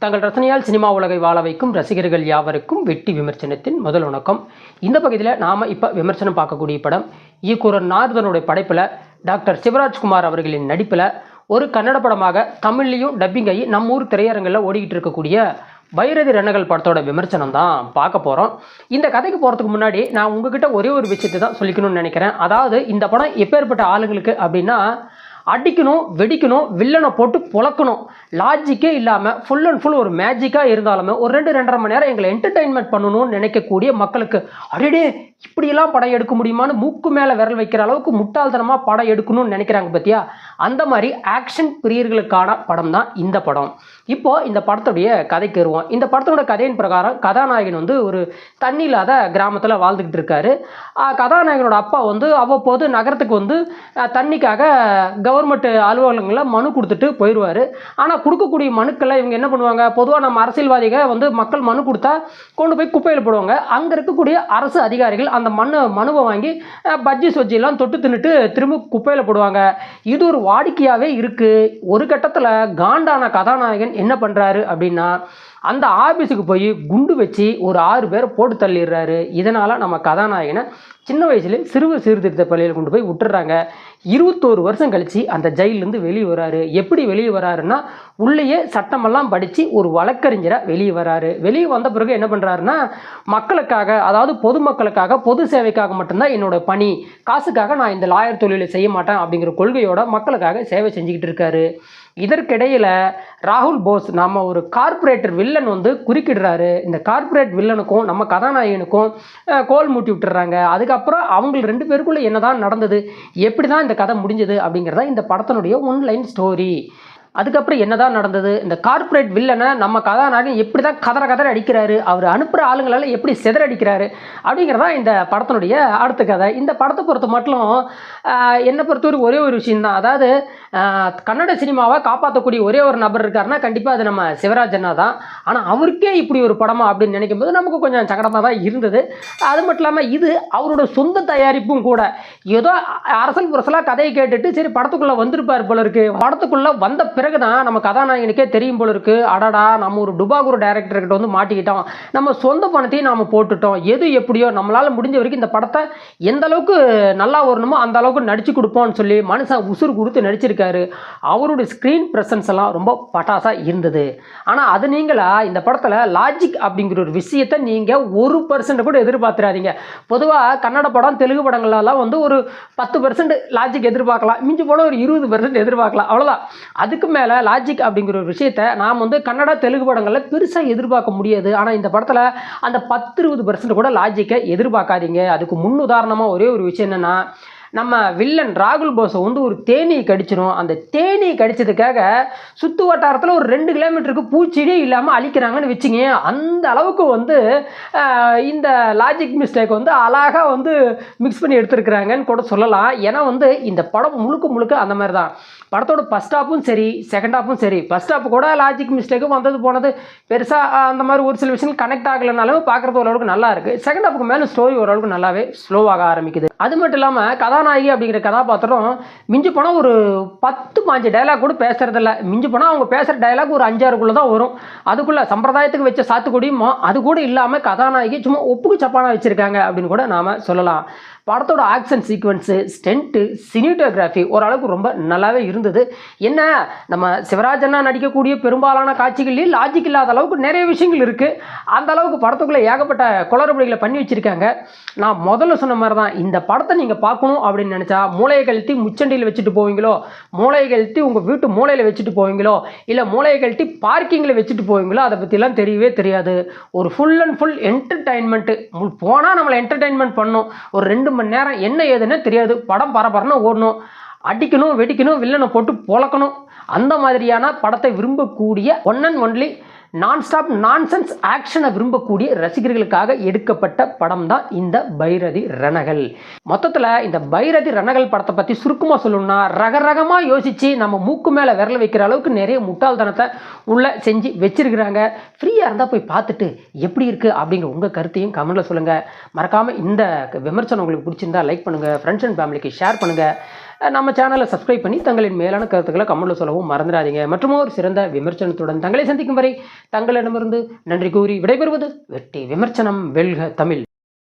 தங்கள் ரசனையால் சினிமா உலகை வாழ வைக்கும் ரசிகர்கள் யாவருக்கும் வெட்டி விமர்சனத்தின் முதல் வணக்கம். இந்த பகுதியில் நாம் இப்போ விமர்சனம் பார்க்கக்கூடிய படம் இயக்குனர் நாரதனுடைய படைப்பில் டாக்டர் சிவராஜ்குமார் அவர்களின் நடிப்பில் ஒரு கன்னட படமாக தமிழ்லையும் டப்பிங் ஆகி நம்ம ஊர் திரையரங்கில் ஓடிக்கிட்டு இருக்கக்கூடிய பைரதி ரணகள் படத்தோட விமர்சனம் தான் பார்க்க போகிறோம். இந்த கதைக்கு போகிறதுக்கு முன்னாடி நான் உங்ககிட்ட ஒரே ஒரு விஷயத்தை தான் சொல்லிக்கணும்னு நினைக்கிறேன். அதாவது இந்த படம் எப்பேற்பட்ட ஆளுங்களுக்கு அப்படின்னா, அடிக்கணும், வெடிக்கணும், வில்லனை போட்டு பொழக்கணும், லாஜிக்கே இல்லாமல் ஃபுல் அண்ட் ஃபுல் ஒரு மேஜிக்காக இருந்தாலுமே ஒரு 2-2.5 மணி நேரம் எங்களை என்டர்டெயின்மெண்ட் பண்ணணும்னு நினைக்கக்கூடிய மக்களுக்கு அடடே இப்படியெல்லாம் படம் எடுக்க முடியுமான்னு மூக்கு மேலே விரல் வைக்கிற அளவுக்கு முட்டாள்தனமாக படம் எடுக்கணும்னு நினைக்கிறாங்க பார்த்தியா, அந்த மாதிரி ஆக்ஷன் பிரியர்களுக்கான படம் தான் இந்த படம். இப்போது இந்த படத்துடைய கதைக்கு வருவோம். இந்த படத்தோட கதையின் பிரகாரம் கதாநாயகன் ஒரு தண்ணி இல்லாத கிராமத்தில் வாழ்ந்துக்கிட்டு இருக்காரு. கதாநாயகனோட அப்பா அவ்வப்போது நகரத்துக்கு தண்ணிக்காக கவர்மெண்ட் அலுவலகங்களில் மனு கொடுத்துட்டு போயிடுவார். ஆனால் கொடுக்கக்கூடிய மனுக்களை இவங்க என்ன பண்ணுவாங்க, பொதுவாக நம்ம அரசியல்வாதிகள் மக்கள் மனு கொடுத்தா கொண்டு போய் குப்பையில் போடுவாங்க. அங்கே இருக்கக்கூடிய அரசு அதிகாரிகள் அந்த மனுவை வாங்கி பஜ்ஜி சொஜ்ஜிலாம் தொட்டு தின்னுட்டு திரும்ப குப்பையில் போடுவாங்க. இது ஒரு வாடிக்கையாகவே இருக்குது. ஒரு கட்டத்தில் காண்டான கதாநாயகன் என்ன பண்ணுறாரு அப்படின்னா, அந்த ஆஃபீஸுக்கு போய் குண்டு வச்சு ஒரு 6 பேரை போட்டு தள்ளிடுறாரு. இதனால் நம்ம கதாநாயகனை சின்ன வயசுலேயே சிறுவர் சீர்திருத்த பள்ளியில் கொண்டு போய் விட்டுறாங்க. 21 வருஷம் கழித்து அந்த ஜெயிலேருந்து வெளியே வராரு. எப்படி வெளியே வராருன்னா, உள்ளேயே சட்டமெல்லாம் படித்து ஒரு வழக்கறிஞராக வெளியே வராரு. வெளியே வந்த பிறகு என்ன பண்ணுறாருன்னா, மக்களுக்காக, அதாவது பொதுமக்களுக்காக, பொது சேவைக்காக மட்டும்தான் என்னோட பணி, காசுக்காக நான் இந்த லாயர் தொழிலை செய்ய மாட்டேன் அப்படிங்கிற கொள்கையோட மக்களுக்காக சேவை செஞ்சுக்கிட்டு இருக்காரு. இதற்கிடையில் ராகுல் போஸ் நம்ம ஒரு கார்பரேட்டர் வில்லன் குறுக்கிடுறாரு. இந்த கார்பரேட் வில்லனுக்கும் நம்ம கதாநாயகனுக்கும் கோல் மூட்டி விட்டுறாங்க. அதுக்கப்புறம் அவங்க 2 பேருக்குள்ளே என்னதான் நடந்தது, எப்படி தான் இந்த கதை முடிஞ்சது அப்படிங்கிறதா இந்த படத்தினுடைய ஒன்லைன் ஸ்டோரி. அதுக்கப்புறம் என்னதான் நடந்தது, இந்த கார்பரேட் வில்லனை நம்ம கதாநாயகன் எப்படி தான் கதற அடிக்கிறாரு, அவர் அனுப்புகிற ஆளுங்களால் எப்படி சிதறடிக்கிறாரு அப்படிங்கிறதா இந்த படத்தினுடைய அடுத்த கதை. இந்த படத்தை பொறுத்த மட்டும் என்னை பொறுத்தவரை ஒரே ஒரு விஷயந்தான். அதாவது கன்னட சினிமாவை காப்பாற்றக்கூடிய ஒரே ஒரு நபர் இருக்காருன்னா கண்டிப்பாக அது நம்ம சிவராஜன்னா தான். ஆனால் அவருக்கே இப்படி ஒரு படமா அப்படின்னு நினைக்கும் போது நமக்கு கொஞ்சம் சங்கடமாக தான் இருந்தது. அது மட்டும் இல்லாமல் இது அவரோட சொந்த தயாரிப்பும் கூட. ஏதோ அரசல் புரசலாக கதையை கேட்டுட்டு சரி படத்துக்குள்ளே வந்திருப்பார் போல இருக்கு. படத்துக்குள்ளே வந்த பிறகு தான் நம்ம கதாநாயகனுக்கே தெரியும் போல இருக்கு, அடடா நம்ம ஒரு டுபாகூர் டைரக்டர்கிட்ட மாட்டிக்கிட்டோம், நம்ம சொந்த பணத்தையும் நாம் போட்டுட்டோம், எது எப்படியோ நம்மளால் முடிஞ்ச வரைக்கும் இந்த படத்தை எந்த அளவுக்கு நல்லா வரணுமோ அந்த அளவுக்கு நடிச்சு கொடுப்போம்னு சொல்லி மனுஷன் உசுறு கொடுத்து நடிச்சிருக்காரு. அவருடைய ஸ்க்ரீன் ப்ரெசன்ஸ் எல்லாம் ரொம்ப பட்டாசாக இருந்தது. ஆனால் அது நீங்களா இந்த படத்தில் லாஜிக் அப்படிங்கிற ஒரு விஷயத்தை நீங்கள் 1% கூட எதிர்பார்த்துறாதீங்க. பொதுவாக கன்னட படம் தெலுங்கு படங்கள்லாம் ஒரு 10% லாஜிக் எதிர்பார்க்கலாம், மிஞ்சி போல ஒரு 20% எதிர்பார்க்கலாம், அவ்வளோதான். அதுக்கு மேலே லாஜிக் அப்படிங்கிற ஒரு விஷயத்தை நாம் கன்னடா தெலுங்கு படங்களில் பெருசாக எதிர்பார்க்க முடியாது. ஆனால் இந்த படத்தில் அந்த 10-20% கூட லாஜிக்கை எதிர்பார்க்காதீங்க. அதுக்கு முன்னுதாரணமாக ஒரே ஒரு விஷயம் என்னென்னா, நம்ம வில்லன் ராகுல் போஸை ஒரு தேனீ கடிச்சிடும். அந்த தேனீ கடிச்சதுக்காக சுற்று வட்டாரத்தில் ஒரு 2 கிலோமீட்டருக்கு பூச்செடியே இல்லாமல் அழிக்கிறாங்கன்னு வச்சுங்க. அந்த அளவுக்கு இந்த லாஜிக் மிஸ்டேக் அழகாக மிக்ஸ் பண்ணி எடுத்துருக்குறாங்கன்னு கூட சொல்லலாம். ஏன்னா இந்த படம் முழுக்க அந்த மாதிரி தான். படத்தோட ஃபஸ்ட் ஹாப்பும் சரி செகண்ட் ஹாப்பும் சரி, ஃபஸ்ட் ஹாப்பு கூட லாஜிக் மிஸ்டேக்கும் வந்தது போனது பெருசாக அந்த மாதிரி ஒரு சில விஷயங்கள் கனெக்ட் ஆகலைனாலும் பார்க்குறது ஓரளவுக்கு நல்லா இருக்குது. செகண்ட் ஹாப்புக்கு மேலே ஸ்டோரி ஓரளவுக்கு நல்லாவே ஸ்லோவாக ஆரம்பிக்குது. அது மட்டும் இல்லாமல் கதாநாயகி அப்படிங்கிற கதாபாத்திரம் மிஞ்சி போனால் ஒரு 10-15 டைலாக் கூட பேசுறதில்ல. மிஞ்சி போனால் அவங்க பேசுகிற டைலாக் ஒரு 5-6 தான் வரும். அதுக்குள்ளே சம்பிரதாயத்துக்கு வச்ச சாத்துக்குடியுமோ அது கூட இல்லாமல் கதாநாயகி சும்மா ஒப்புக்கு சப்பானா வச்சுருக்காங்க அப்படின்னு கூட நாம் சொல்லலாம். படத்தோட ஆக்ஷன் சீக்வன்ஸு, ஸ்டென்ட்டு, சினிட்டோகிராஃபி ஓரளவுக்கு ரொம்ப நல்லாவே இருந்தது. என்ன நம்ம சிவராஜன்னா நடிக்கக்கூடிய பெரும்பாலான காட்சிகள்லேயும் லாஜிக் இல்லாத அளவுக்கு நிறைய விஷயங்கள் இருக்குது. அந்த அளவுக்கு படத்துக்குள்ளே ஏகப்பட்ட குளறுபடிகளை பண்ணி வச்சுருக்காங்க. நான் முதல்ல சொன்ன மாதிரி தான், இந்த படத்தை நீங்கள் பார்க்கணும் அப்படின்னு நினச்சா மூளையை கழட்டி முச்சண்டியில் வச்சுட்டு போவீங்களோ, மூளையை கழட்டி உங்கள் வீட்டு மூளையில் வச்சுட்டு போவீங்களோ, இல்லை மூளையை கழட்டி பார்க்கிங்கில் வச்சுட்டு போவீங்களோ, அதை பற்றிலாம் தெரியவே தெரியாது. ஒரு ஃபுல் அண்ட் ஃபுல் என்டர்டைன்மெண்ட்டு. போனால் நம்மளை என்டர்டைன்மெண்ட் பண்ணணும். ஒரு 2 மணி நேரம் என்ன ஏதுன்னு தெரியாது, படம் பரபரன்னு ஓடணும், அடிக்கணும், வெடிக்கணும், வில்லனை போட்டு பொழக்கணும். அந்த மாதிரியான படத்தை விரும்பக்கூடிய ஒன் அண்ட் ஒன்லி நான் ஸ்டாப் நான்சென்ஸ் ஆக்ஷனை விரும்பக்கூடிய ரசிகர்களுக்காக எடுக்கப்பட்ட படம் தான் இந்த பைரதி ரணகள். மொத்தத்தில் இந்த பைரதி ரணகள் படத்தை பற்றி சுருக்கமாக சொல்லணும்னா, ரகரகமாக யோசித்து நம்ம மூக்கு மேலே விரல் வைக்கிற அளவுக்கு நிறைய முட்டாள்தனத்தை உள்ளே செஞ்சு வச்சிருக்கிறாங்க. ஃப்ரீயாக இருந்தால் போய் பார்த்துட்டு எப்படி இருக்குது அப்படிங்கிற உங்கள் கருத்தையும் கமெண்ட்டில் சொல்லுங்கள். மறக்காமல் இந்த விமர்சனம் உங்களுக்கு பிடிச்சிருந்தா லைக் பண்ணுங்கள், ஃப்ரெண்ட்ஸ் அண்ட் ஃபேமிலிக்கு ஷேர் பண்ணுங்கள். நம்ம சேனலை சப்ஸ்கிரைப் பண்ணி தங்களின் மேலான கருத்துக்களை கமெண்ட்ல சொல்லவும் மறந்துடாதீங்க. மற்றும் ஒரு சிறந்த விமர்சனத்துடன் தங்களை சந்திக்கும் வரை தங்களிடமிருந்து நன்றி கூறி விடைபெறுவது வெற்றி விமர்சனம். வெல்க தமிழ்.